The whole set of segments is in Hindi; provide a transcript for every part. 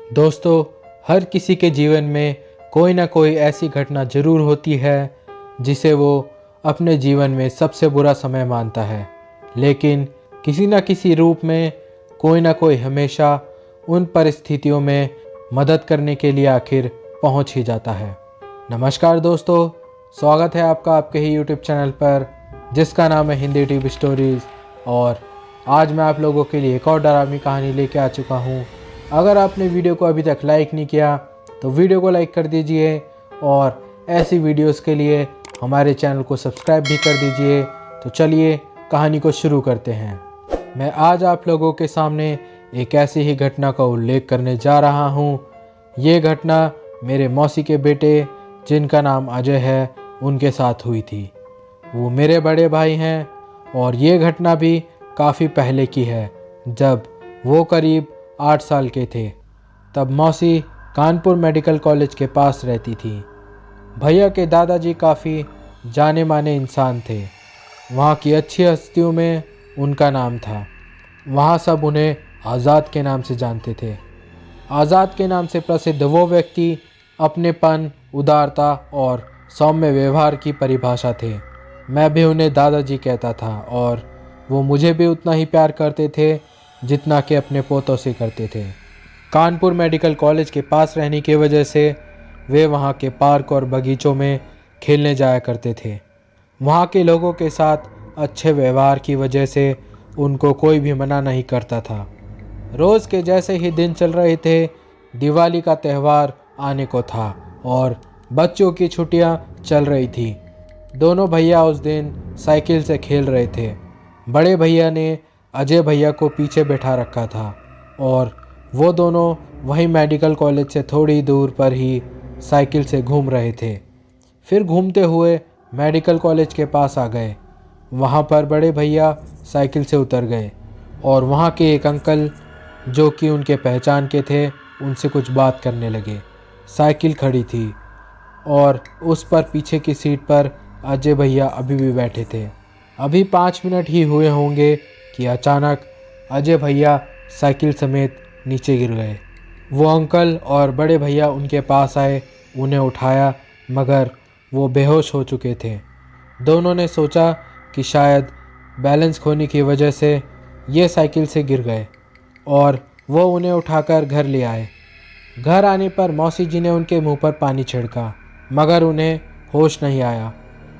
दोस्तों, हर किसी के जीवन में कोई ना कोई ऐसी घटना ज़रूर होती है जिसे वो अपने जीवन में सबसे बुरा समय मानता है, लेकिन किसी न किसी रूप में कोई ना कोई हमेशा उन परिस्थितियों में मदद करने के लिए आखिर पहुंच ही जाता है। नमस्कार दोस्तों, स्वागत है आपका आपके ही यूट्यूब चैनल पर जिसका नाम है हिंदी टीवी स्टोरीज़। और आज मैं आप लोगों के लिए एक और डरावनी कहानी लेके आ चुका हूँ। अगर आपने वीडियो को अभी तक लाइक नहीं किया तो वीडियो को लाइक कर दीजिए और ऐसी वीडियोस के लिए हमारे चैनल को सब्सक्राइब भी कर दीजिए। तो चलिए कहानी को शुरू करते हैं। मैं आज आप लोगों के सामने एक ऐसी ही घटना का उल्लेख करने जा रहा हूँ। ये घटना मेरे मौसी के बेटे जिनका नाम अजय है उनके साथ हुई थी। वो मेरे बड़े भाई हैं और ये घटना भी काफ़ी पहले की है, जब वो करीब 8 साल के थे। तब मौसी कानपुर मेडिकल कॉलेज के पास रहती थी। भैया के दादाजी काफ़ी जाने माने इंसान थे। वहाँ की अच्छी हस्तियों में उनका नाम था। वहाँ सब उन्हें आज़ाद के नाम से जानते थे। आज़ाद के नाम से प्रसिद्ध वो व्यक्ति अपनेपन, उदारता और सौम्य व्यवहार की परिभाषा थे। मैं भी उन्हें दादाजी कहता था और वो मुझे भी उतना ही प्यार करते थे जितना कि अपने पोतों से करते थे। कानपुर मेडिकल कॉलेज के पास रहने की वजह से वे वहाँ के पार्क और बगीचों में खेलने जाया करते थे। वहाँ के लोगों के साथ अच्छे व्यवहार की वजह से उनको कोई भी मना नहीं करता था। रोज़ के जैसे ही दिन चल रहे थे, दिवाली का त्यौहार आने को था और बच्चों की छुट्टियाँ चल रही थी। दोनों भैया उस दिन साइकिल से खेल रहे थे। बड़े भैया ने अजय भैया को पीछे बैठा रखा था और वो दोनों वहीं मेडिकल कॉलेज से थोड़ी दूर पर ही साइकिल से घूम रहे थे। फिर घूमते हुए मेडिकल कॉलेज के पास आ गए। वहाँ पर बड़े भैया साइकिल से उतर गए और वहाँ के एक अंकल जो कि उनके पहचान के थे उनसे कुछ बात करने लगे। साइकिल खड़ी थी और उस पर पीछे की सीट पर अजय भैया अभी भी बैठे थे। अभी 5 मिनट ही हुए होंगे कि अचानक अजय भैया साइकिल समेत नीचे गिर गए। वो अंकल और बड़े भैया उनके पास आए, उन्हें उठाया, मगर वो बेहोश हो चुके थे। दोनों ने सोचा कि शायद बैलेंस खोने की वजह से ये साइकिल से गिर गए और वो उन्हें उठाकर घर ले आए। घर आने पर मौसी जी ने उनके मुंह पर पानी छिड़का, मगर उन्हें होश नहीं आया।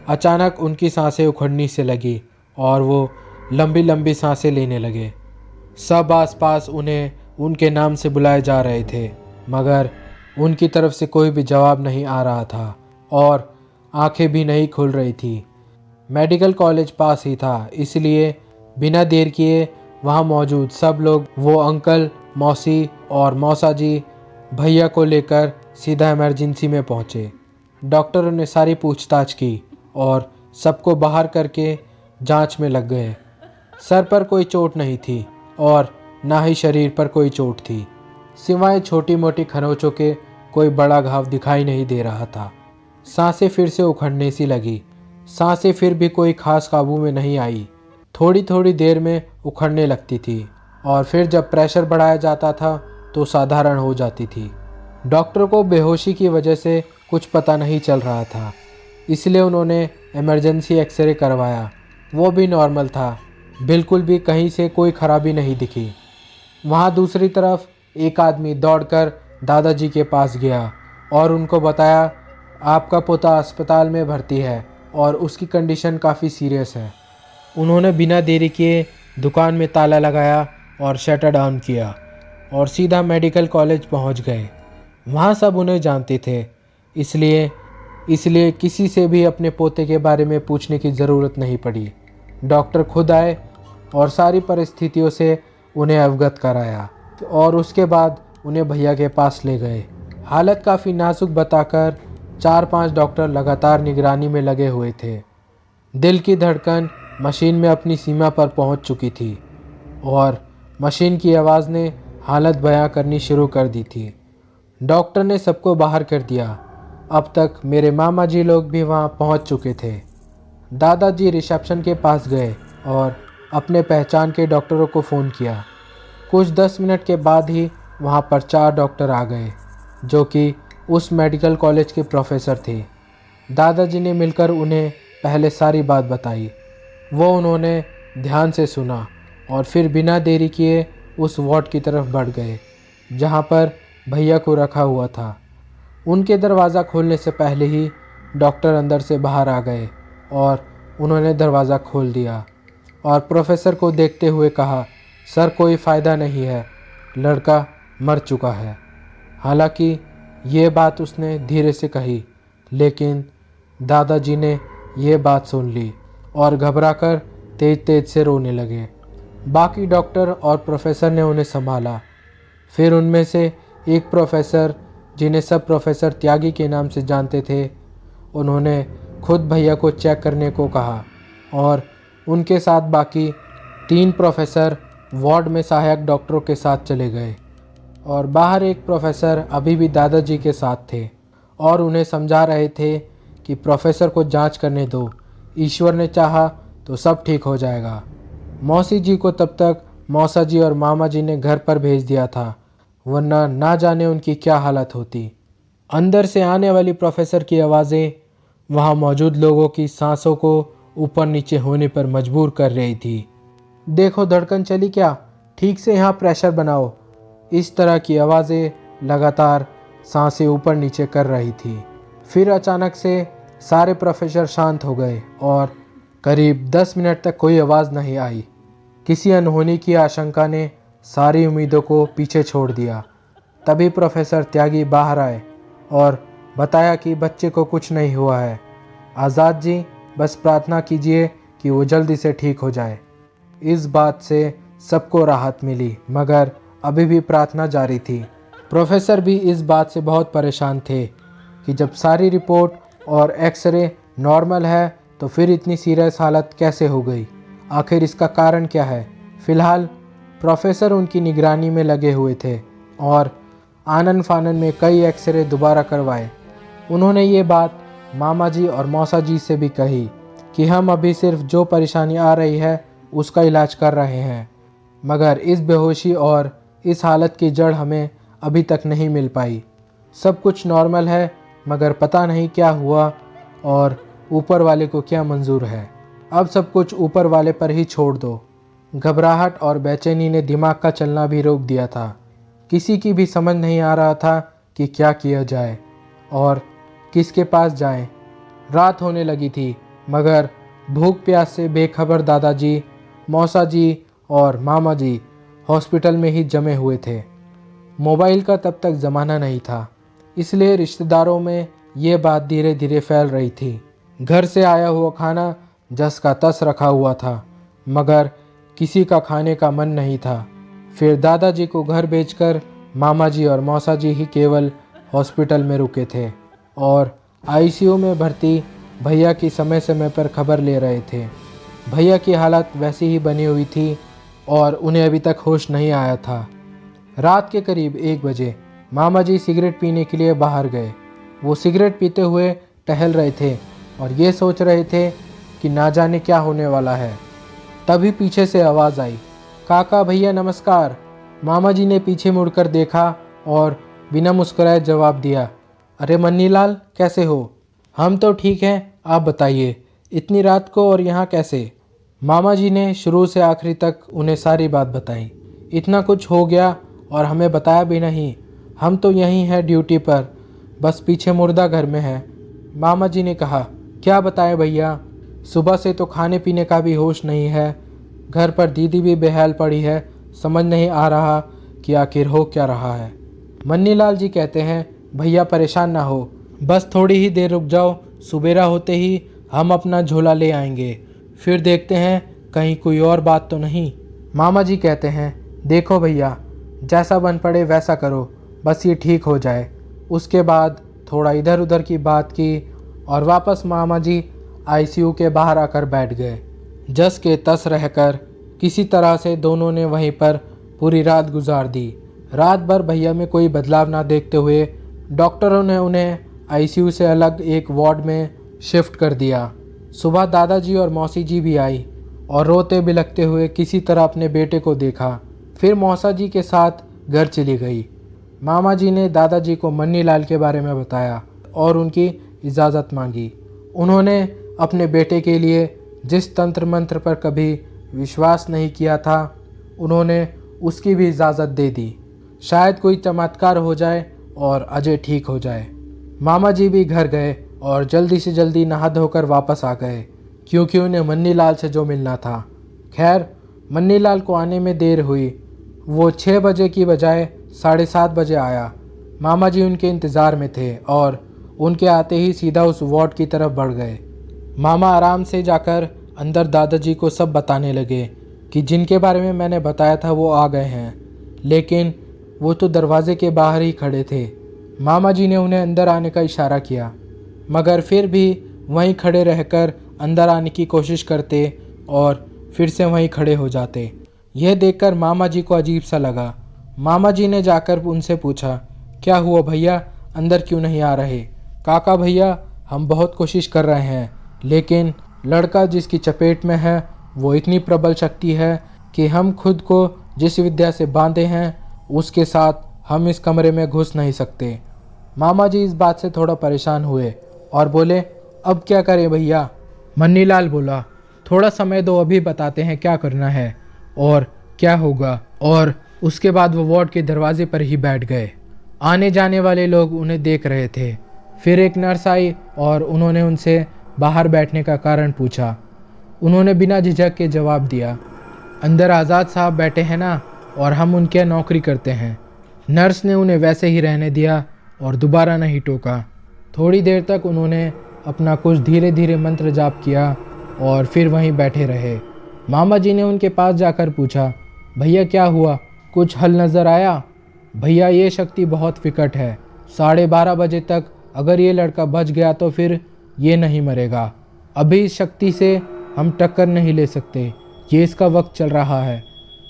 अचानक उनकी सांसें उखड़नी से लगी और वो लंबी लंबी सांसें लेने लगे। सब आसपास उन्हें उनके नाम से बुलाए जा रहे थे, मगर उनकी तरफ से कोई भी जवाब नहीं आ रहा था और आंखें भी नहीं खुल रही थी। मेडिकल कॉलेज पास ही था, इसलिए बिना देर किए वहाँ मौजूद सब लोग वो अंकल, मौसी और मौसा जी भैया को लेकर सीधा इमरजेंसी में पहुँचे। डॉक्टरों ने सारी पूछताछ की और सबको बाहर करके जांच में लग गए। सर पर कोई चोट नहीं थी और ना ही शरीर पर कोई चोट थी। सिवाय छोटी मोटी खरोंचों के कोई बड़ा घाव दिखाई नहीं दे रहा था। सांसें फिर से उखड़ने सी लगी। सांसें फिर भी कोई खास काबू में नहीं आई। थोड़ी थोड़ी देर में उखड़ने लगती थी और फिर जब प्रेशर बढ़ाया जाता था तो साधारण हो जाती थी। डॉक्टर को बेहोशी की वजह से कुछ पता नहीं चल रहा था, इसलिए उन्होंने इमरजेंसी एक्सरे करवाया। वो भी नॉर्मल था, बिल्कुल भी कहीं से कोई खराबी नहीं दिखी। वहाँ दूसरी तरफ एक आदमी दौड़कर दादाजी के पास गया और उनको बताया, आपका पोता अस्पताल में भर्ती है और उसकी कंडीशन काफ़ी सीरियस है। उन्होंने बिना देरी किए दुकान में ताला लगाया और शटर डाउन किया और सीधा मेडिकल कॉलेज पहुँच गए। वहाँ सब उन्हें जानते थे, इसलिए किसी से भी अपने पोते के बारे में पूछने की ज़रूरत नहीं पड़ी। डॉक्टर खुद आए और सारी परिस्थितियों से उन्हें अवगत कराया और उसके बाद उन्हें भैया के पास ले गए। हालत काफ़ी नाजुक बताकर 4-5 डॉक्टर लगातार निगरानी में लगे हुए थे। दिल की धड़कन मशीन में अपनी सीमा पर पहुंच चुकी थी और मशीन की आवाज़ ने हालत बयां करनी शुरू कर दी थी। डॉक्टर ने सबको बाहर कर दिया। अब तक मेरे मामा जी लोग भी वहां पहुंच चुके थे। दादाजी रिसेप्शन के पास गए और अपने पहचान के डॉक्टरों को फ़ोन किया। कुछ 10 मिनट के बाद ही वहाँ पर 4 डॉक्टर आ गए जो कि उस मेडिकल कॉलेज के प्रोफेसर थे। दादाजी ने मिलकर उन्हें पहले सारी बात बताई। वो उन्होंने ध्यान से सुना और फिर बिना देरी किए उस वार्ड की तरफ बढ़ गए जहाँ पर भैया को रखा हुआ था। उनके दरवाज़ा खोलने से पहले ही डॉक्टर अंदर से बाहर आ गए और उन्होंने दरवाज़ा खोल दिया और प्रोफेसर को देखते हुए कहा, सर कोई फ़ायदा नहीं है, लड़का मर चुका है। हालांकि ये बात उसने धीरे से कही, लेकिन दादाजी ने ये बात सुन ली और घबराकर तेज तेज से रोने लगे। बाकी डॉक्टर और प्रोफेसर ने उन्हें संभाला। फिर उनमें से एक प्रोफेसर, जिन्हें सब प्रोफेसर त्यागी के नाम से जानते थे, उन्होंने खुद भैया को चेक करने को कहा और उनके साथ बाकी 3 प्रोफेसर वार्ड में सहायक डॉक्टरों के साथ चले गए और बाहर एक प्रोफेसर अभी भी दादाजी के साथ थे और उन्हें समझा रहे थे कि प्रोफेसर को जांच करने दो, ईश्वर ने चाहा तो सब ठीक हो जाएगा। मौसी जी को तब तक मौसा जी और मामा जी ने घर पर भेज दिया था, वरना ना जाने उनकी क्या हालत होती। अंदर से आने वाली प्रोफेसर की आवाज़ें वहाँ मौजूद लोगों की सांसों को ऊपर नीचे होने पर मजबूर कर रही थी। देखो धड़कन चली क्या, ठीक से यहाँ प्रेशर बनाओ। इस तरह की आवाज़ें लगातार सांसें ऊपर नीचे कर रही थी। फिर अचानक से सारे प्रोफेसर शांत हो गए और करीब 10 मिनट तक कोई आवाज़ नहीं आई। किसी अनहोनी की आशंका ने सारी उम्मीदों को पीछे छोड़ दिया। तभी प्रोफेसर त्यागी बाहर आए और बताया कि बच्चे को कुछ नहीं हुआ है, आज़ाद जी बस प्रार्थना कीजिए कि वो जल्दी से ठीक हो जाए। इस बात से सबको राहत मिली, मगर अभी भी प्रार्थना जारी थी। प्रोफेसर भी इस बात से बहुत परेशान थे कि जब सारी रिपोर्ट और एक्सरे नॉर्मल है तो फिर इतनी सीरियस हालत कैसे हो गई, आखिर इसका कारण क्या है। फ़िलहाल प्रोफेसर उनकी निगरानी में लगे हुए थे और आनन फानन में कई एक्सरे दोबारा करवाए। उन्होंने ये बात मामा जी और मौसा जी से भी कही कि हम अभी सिर्फ जो परेशानी आ रही है उसका इलाज कर रहे हैं, मगर इस बेहोशी और इस हालत की जड़ हमें अभी तक नहीं मिल पाई। सब कुछ नॉर्मल है, मगर पता नहीं क्या हुआ और ऊपर वाले को क्या मंजूर है। अब सब कुछ ऊपर वाले पर ही छोड़ दो। घबराहट और बेचैनी ने दिमाग का चलना भी रोक दिया था। किसी की भी समझ नहीं आ रहा था कि क्या किया जाए और किसके पास जाएं। रात होने लगी थी, मगर भूख प्यास से बेखबर दादाजी, मौसा जी और मामा जी हॉस्पिटल में ही जमे हुए थे। मोबाइल का तब तक ज़माना नहीं था, इसलिए रिश्तेदारों में ये बात धीरे धीरे फैल रही थी। घर से आया हुआ खाना जस का तस रखा हुआ था, मगर किसी का खाने का मन नहीं था। फिर दादाजी को घर भेजकर मामा जी और मौसा जी ही केवल हॉस्पिटल में रुके थे और आईसीयू में भर्ती भैया की समय समय पर खबर ले रहे थे। भैया की हालत वैसी ही बनी हुई थी और उन्हें अभी तक होश नहीं आया था। रात के करीब 1 बजे मामा जी सिगरेट पीने के लिए बाहर गए। वो सिगरेट पीते हुए टहल रहे थे और ये सोच रहे थे कि ना जाने क्या होने वाला है। तभी पीछे से आवाज़ आई, काका भैया नमस्कार। मामा जी ने पीछे मुड़कर देखा और बिना मुस्कुराए जवाब दिया, अरे मन्नीलाल कैसे हो? हम तो ठीक हैं, आप बताइए, इतनी रात को और यहाँ कैसे? मामा जी ने शुरू से आखिरी तक उन्हें सारी बात बताई। इतना कुछ हो गया और हमें बताया भी नहीं, हम तो यहीं हैं ड्यूटी पर, बस पीछे मुर्दा घर में है। मामा जी ने कहा, क्या बताएं भैया, सुबह से तो खाने पीने का भी होश नहीं है, घर पर दीदी भी बेहाल पड़ी है, समझ नहीं आ रहा कि आखिर हो क्या रहा है। मन्नीलाल जी कहते हैं, भैया परेशान ना हो, बस थोड़ी ही देर रुक जाओ, सुबेरा होते ही हम अपना झोला ले आएंगे, फिर देखते हैं कहीं कोई और बात तो नहीं। मामा जी कहते हैं, देखो भैया जैसा बन पड़े वैसा करो, बस ये ठीक हो जाए। उसके बाद थोड़ा इधर उधर की बात की और वापस मामा जी आईसीयू के बाहर आकर बैठ गए। जस के तस रहकर किसी तरह से दोनों ने वहीं पर पूरी रात गुजार दी। रात भर भैया में कोई बदलाव ना देखते हुए डॉक्टरों ने उन्हें आईसीयू से अलग एक वार्ड में शिफ्ट कर दिया। सुबह दादाजी और मौसी जी भी आई और रोते बिलखते हुए किसी तरह अपने बेटे को देखा। फिर मौसा जी के साथ घर चली गई। मामा जी ने दादाजी को मन्नी लाल के बारे में बताया और उनकी इजाज़त मांगी। उन्होंने अपने बेटे के लिए जिस तंत्र मंत्र पर कभी विश्वास नहीं किया था, उन्होंने उसकी भी इजाज़त दे दी। शायद कोई चमत्कार हो जाए और अजय ठीक हो जाए। मामा जी भी घर गए और जल्दी से जल्दी नहा धोकर वापस आ गए, क्योंकि उन्हें मन्नी लाल से जो मिलना था। खैर, मन्नी लाल को आने में देर हुई। वो 6 बजे की बजाय 7:30 बजे आया। मामा जी उनके इंतज़ार में थे और उनके आते ही सीधा उस वार्ड की तरफ बढ़ गए। मामा आराम से जाकर अंदर दादाजी को सब बताने लगे कि जिनके बारे में मैंने बताया था वो आ गए हैं, लेकिन वो तो दरवाजे के बाहर ही खड़े थे। मामा जी ने उन्हें अंदर आने का इशारा किया, मगर फिर भी वहीं खड़े रहकर अंदर आने की कोशिश करते और फिर से वहीं खड़े हो जाते। यह देखकर मामा जी को अजीब सा लगा। मामा जी ने जाकर उनसे पूछा, क्या हुआ भैया, अंदर क्यों नहीं आ रहे? काका भैया, हम बहुत कोशिश कर रहे हैं, लेकिन लड़का जिसकी चपेट में है वो इतनी प्रबल शक्ति है कि हम खुद को जिस विद्या से बांधे हैं उसके साथ हम इस कमरे में घुस नहीं सकते। मामा जी इस बात से थोड़ा परेशान हुए और बोले, अब क्या करें भैया? मन्नी लाल बोला, थोड़ा समय दो, अभी बताते हैं क्या करना है और क्या होगा। और उसके बाद वो वार्ड के दरवाजे पर ही बैठ गए। आने जाने वाले लोग उन्हें देख रहे थे। फिर एक नर्स आई और उन्होंने उनसे बाहर बैठने का कारण पूछा। उन्होंने बिना झिझक के जवाब दिया, अंदर आज़ाद साहब बैठे हैं ना, और हम उनके नौकरी करते हैं। नर्स ने उन्हें वैसे ही रहने दिया और दोबारा नहीं टोका। थोड़ी देर तक उन्होंने अपना कुछ धीरे धीरे मंत्र जाप किया और फिर वहीं बैठे रहे। मामा जी ने उनके पास जाकर पूछा, भैया क्या हुआ, कुछ हल नज़र आया? भैया, ये शक्ति बहुत विकट है। 12:30 बजे तक अगर ये लड़का बच गया तो फिर ये नहीं मरेगा। अभी इस शक्ति से हम टक्कर नहीं ले सकते। ये इसका वक्त चल रहा है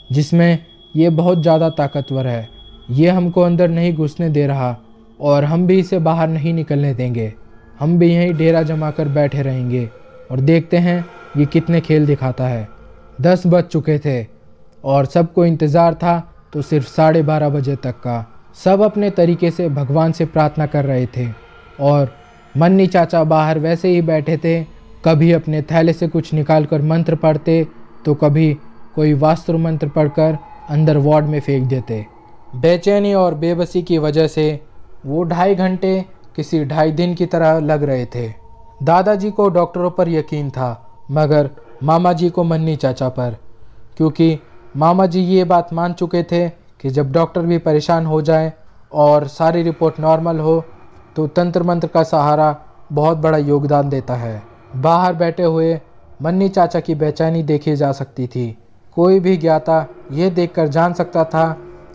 जिसमें ये बहुत ज़्यादा ताकतवर है। ये हमको अंदर नहीं घुसने दे रहा और हम भी इसे बाहर नहीं निकलने देंगे। हम भी यहीं डेरा जमा कर बैठे रहेंगे और देखते हैं ये कितने खेल दिखाता है। 10 बज चुके थे और सबको इंतज़ार था तो सिर्फ 12:30 बजे तक का। सब अपने तरीके से भगवान से प्रार्थना कर रहे थे और मन्नी चाचा बाहर वैसे ही बैठे थे। कभी अपने थैले से कुछ निकाल कर मंत्र पढ़ते तो कभी कोई वास्तु मंत्र पढ़कर अंदर वार्ड में फेंक देते। बेचैनी और बेबसी की वजह से वो 2.5 घंटे किसी 2.5 दिन की तरह लग रहे थे। दादाजी को डॉक्टरों पर यकीन था, मगर मामा जी को मन्नी चाचा पर, क्योंकि मामा जी ये बात मान चुके थे कि जब डॉक्टर भी परेशान हो जाए और सारी रिपोर्ट नॉर्मल हो तो तंत्र मंत्र का सहारा बहुत बड़ा योगदान देता है। बाहर बैठे हुए मन्नी चाचा की बेचैनी देखी जा सकती थी। कोई भी ज्ञाता ये देखकर जान सकता था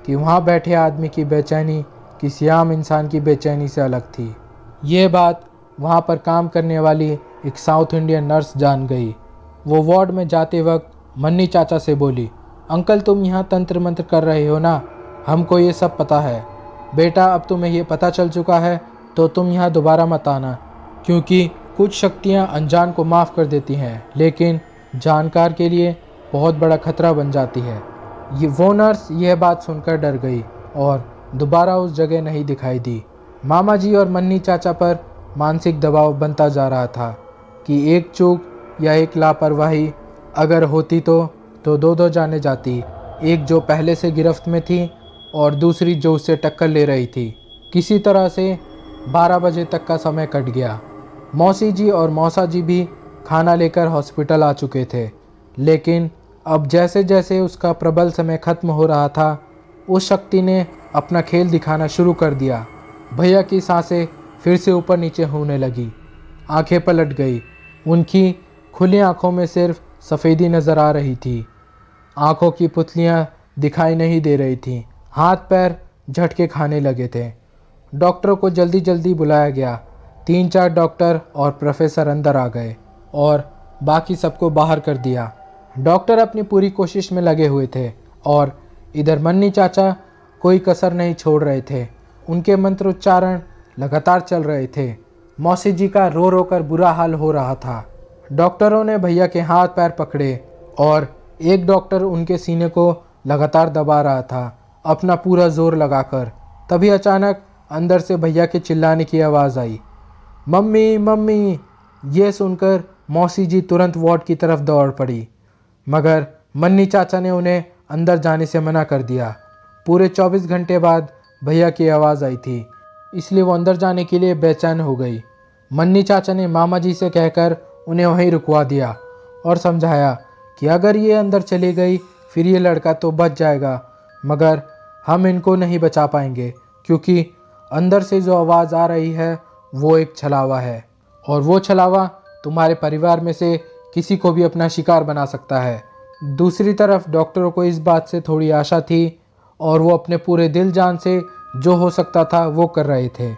कि वहाँ बैठे आदमी की बेचैनी किसी आम इंसान की बेचैनी से अलग थी। ये बात वहाँ पर काम करने वाली एक साउथ इंडियन नर्स जान गई। वो वार्ड में जाते वक्त मन्नी चाचा से बोली, अंकल तुम यहाँ तंत्र मंत्र कर रहे हो ना, हमको ये सब पता है। बेटा अब तुम्हें ये पता चल चुका है तो तुम यहाँ दोबारा मत आना, क्योंकि कुछ शक्तियाँ अनजान को माफ़ कर देती हैं लेकिन जानकार के लिए बहुत बड़ा खतरा बन जाती है। वो नर्स यह बात सुनकर डर गई और दोबारा उस जगह नहीं दिखाई दी। मामा जी और मन्नी चाचा पर मानसिक दबाव बनता जा रहा था कि एक चूक या एक लापरवाही अगर होती तो दो जाने जाती, एक जो पहले से गिरफ्त में थी और दूसरी जो उससे टक्कर ले रही थी। किसी तरह से 12 बजे तक का समय कट गया। मौसी जी और मौसा जी भी खाना लेकर हॉस्पिटल आ चुके थे, लेकिन अब जैसे जैसे उसका प्रबल समय खत्म हो रहा था उस शक्ति ने अपना खेल दिखाना शुरू कर दिया। भैया की सांसें फिर से ऊपर नीचे होने लगी, आंखें पलट गई। उनकी खुली आंखों में सिर्फ सफ़ेदी नज़र आ रही थी। आंखों की पुतलियां दिखाई नहीं दे रही थीं। हाथ पैर झटके खाने लगे थे। डॉक्टर को जल्दी जल्दी बुलाया गया। 3-4 डॉक्टर और प्रोफेसर अंदर आ गए और बाकी सबको बाहर कर दिया। डॉक्टर अपनी पूरी कोशिश में लगे हुए थे और इधर मन्नी चाचा कोई कसर नहीं छोड़ रहे थे। उनके मंत्रोच्चारण लगातार चल रहे थे। मौसी जी का रो रो कर बुरा हाल हो रहा था। डॉक्टरों ने भैया के हाथ पैर पकड़े और एक डॉक्टर उनके सीने को लगातार दबा रहा था। अपना पूरा जोर लगाकर। तभी अचानक अंदर से भैया के चिल्लाने की आवाज़ आई, मम्मी मम्मी। ये सुनकर मौसी जी तुरंत वार्ड की तरफ दौड़ पड़ी, मगर मन्नी चाचा ने उन्हें अंदर जाने से मना कर दिया। पूरे 24 घंटे बाद भैया की आवाज़ आई थी, इसलिए वो अंदर जाने के लिए बेचैन हो गई। मन्नी चाचा ने मामा जी से कहकर उन्हें वहीं रुकवा दिया और समझाया कि अगर ये अंदर चली गई फिर ये लड़का तो बच जाएगा, मगर हम इनको नहीं बचा पाएंगे, क्योंकि अंदर से जो आवाज़ आ रही है वो एक छलावा है, और वो छलावा तुम्हारे परिवार में से किसी को भी अपना शिकार बना सकता है। दूसरी तरफ डॉक्टरों को इस बात से थोड़ी आशा थी, और वो अपने पूरे दिल जान से जो हो सकता था वो कर रहे थे।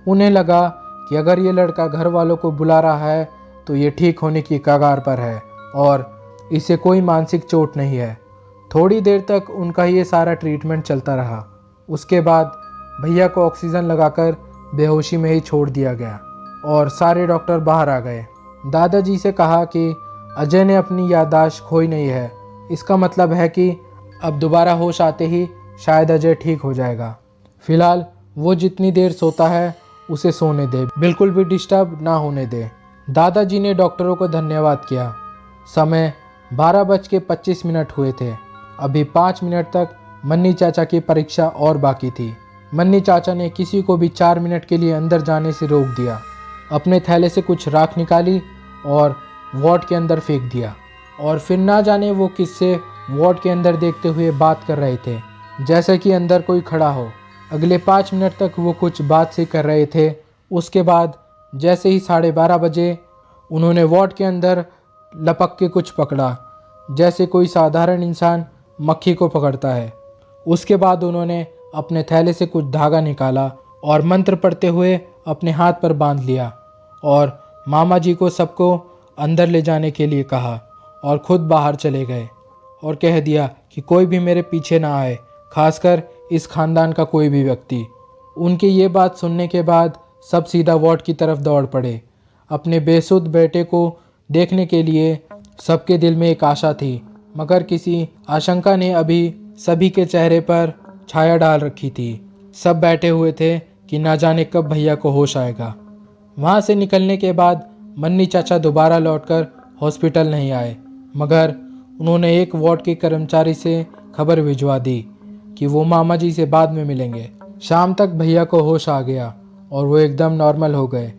उन्हें लगा कि अगर ये लड़का घर वालों को बुला रहा है तो ये ठीक होने की कगार पर है और इसे कोई मानसिक चोट नहीं है। थोड़ी देर तक उनका ये सारा ट्रीटमेंट चलता रहा। उसके बाद भैया को ऑक्सीजन लगाकर बेहोशी में ही छोड़ दिया गया और सारे डॉक्टर बाहर आ गए। दादाजी से कहा कि अजय ने अपनी याददाश्त खोई नहीं है, इसका मतलब है कि अब दोबारा होश आते ही शायद अजय ठीक हो जाएगा। फिलहाल वो जितनी देर सोता है उसे सोने दे, बिल्कुल भी डिस्टर्ब ना होने दे। दादाजी ने डॉक्टरों को धन्यवाद किया। समय 12:25 हुए थे। अभी 5 मिनट तक मन्नी चाचा की परीक्षा और बाकी थी। मन्नी चाचा ने किसी को भी 4 मिनट के लिए अंदर जाने से रोक दिया। अपने थैले से कुछ राख निकाली और वार्ड के अंदर फेंक दिया, और फिर ना जाने वो किससे वार्ड के अंदर देखते हुए बात कर रहे थे, जैसे कि अंदर कोई खड़ा हो। अगले 5 मिनट तक वो कुछ बात से कर रहे थे। उसके बाद जैसे ही 12:30 बजे उन्होंने वार्ड के अंदर लपक के कुछ पकड़ा, जैसे कोई साधारण इंसान मक्खी को पकड़ता है। उसके बाद उन्होंने अपने थैले से कुछ धागा निकाला और मंत्र पढ़ते हुए अपने हाथ पर बांध लिया, और मामा जी को सबको अंदर ले जाने के लिए कहा और खुद बाहर चले गए और कह दिया कि कोई भी मेरे पीछे ना आए, खासकर इस खानदान का कोई भी व्यक्ति। उनकी ये बात सुनने के बाद सब सीधा वार्ड की तरफ दौड़ पड़े। अपने बेसुध बेटे को देखने के लिए सबके दिल में एक आशा थी, मगर किसी आशंका ने अभी सभी के चेहरे पर छाया डाल रखी थी। सब बैठे हुए थे कि ना जाने कब भैया को होश आएगा। वहाँ से निकलने के बाद मन्नी चाचा दोबारा लौटकर हॉस्पिटल नहीं आए, मगर उन्होंने एक वार्ड के कर्मचारी से खबर भिजवा दी कि वो मामा जी से बाद में मिलेंगे। शाम तक भैया को होश आ गया और वो एकदम नॉर्मल हो गए,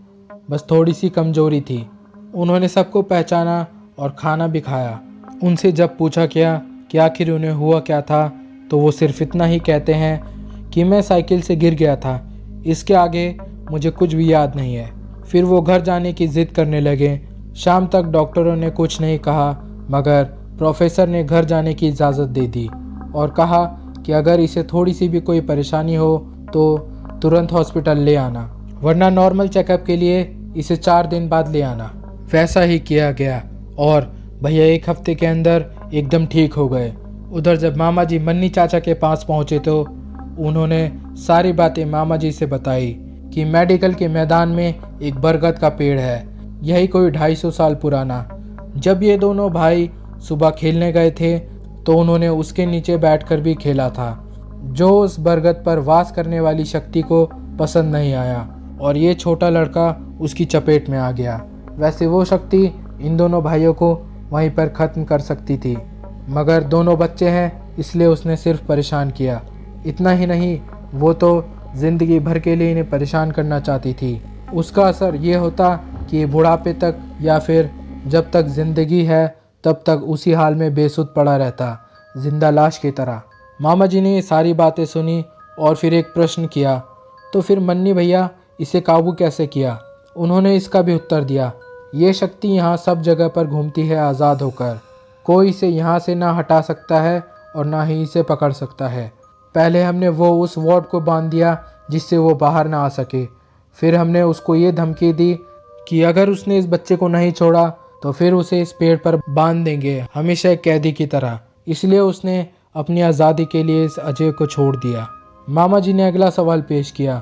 बस थोड़ी सी कमजोरी थी। उन्होंने सबको पहचाना और खाना भी खाया। उनसे जब पूछा गया कि आखिर उन्हें हुआ क्या था, तो वो सिर्फ इतना ही कहते हैं कि मैं साइकिल से गिर गया था, इसके आगे मुझे कुछ भी याद नहीं है। फिर वो घर जाने की ज़िद करने लगे। शाम तक डॉक्टरों ने कुछ नहीं कहा, मगर प्रोफेसर ने घर जाने की इजाज़त दे दी और कहा कि अगर इसे थोड़ी सी भी कोई परेशानी हो तो तुरंत हॉस्पिटल ले आना, वरना नॉर्मल चेकअप के लिए इसे 4 दिन बाद ले आना। वैसा ही किया गया और भैया 1 हफ्ते के अंदर एकदम ठीक हो गए। उधर जब मामा जी मन्नी चाचा के पास पहुँचे तो उन्होंने सारी बातें मामा जी से बताई कि मेडिकल के मैदान में एक बरगद का पेड़ है, यही कोई 250 साल पुराना। जब ये दोनों भाई सुबह खेलने गए थे तो उन्होंने उसके नीचे बैठकर भी खेला था, जो उस बरगद पर वास करने वाली शक्ति को पसंद नहीं आया और ये छोटा लड़का उसकी चपेट में आ गया। वैसे वो शक्ति इन दोनों भाइयों को वहीं पर ख़त्म कर सकती थी, मगर दोनों बच्चे हैं इसलिए उसने सिर्फ परेशान किया। इतना ही नहीं, वो तो ज़िंदगी भर के लिए इन्हें परेशान करना चाहती थी। उसका असर ये होता कि बुढ़ापे तक या फिर जब तक ज़िंदगी है तब तक उसी हाल में बेसुध पड़ा रहता, जिंदा लाश की तरह। मामा जी ने ये सारी बातें सुनी और फिर एक प्रश्न किया, तो फिर मन्नी भैया इसे काबू कैसे किया? उन्होंने इसका भी उत्तर दिया, ये शक्ति यहाँ सब जगह पर घूमती है आज़ाद होकर, कोई इसे यहाँ से ना हटा सकता है और ना ही इसे पकड़ सकता है। पहले हमने वो उस वार्ड को बांध दिया जिससे वो बाहर ना आ सके, फिर हमने उसको ये धमकी दी कि अगर उसने इस बच्चे को नहीं छोड़ा तो फिर उसे इस पेड़ पर बांध देंगे, हमेशा एक कैदी की तरह। इसलिए उसने अपनी आज़ादी के लिए इस अजय को छोड़ दिया। मामा जी ने अगला सवाल पेश किया,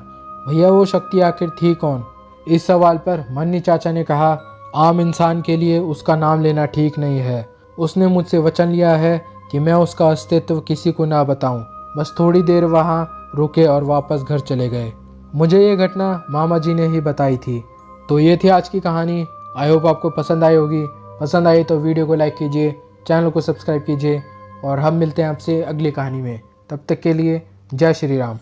भैया वो शक्ति आखिर थी कौन? इस सवाल पर मन्नी चाचा ने कहा, आम इंसान के लिए उसका नाम लेना ठीक नहीं है। उसने मुझसे वचन लिया है कि मैं उसका अस्तित्व किसी को ना बताऊं, बस थोड़ी देर वहाँ रुके और वापस घर चले गए। मुझे ये घटना मामा जी ने ही बताई थी। तो ये थी आज की कहानी। आई होप आपको पसंद आई होगी। पसंद आई तो वीडियो को लाइक कीजिए, चैनल को सब्सक्राइब कीजिए और हम मिलते हैं आपसे अगली कहानी में। तब तक के लिए जय श्री राम।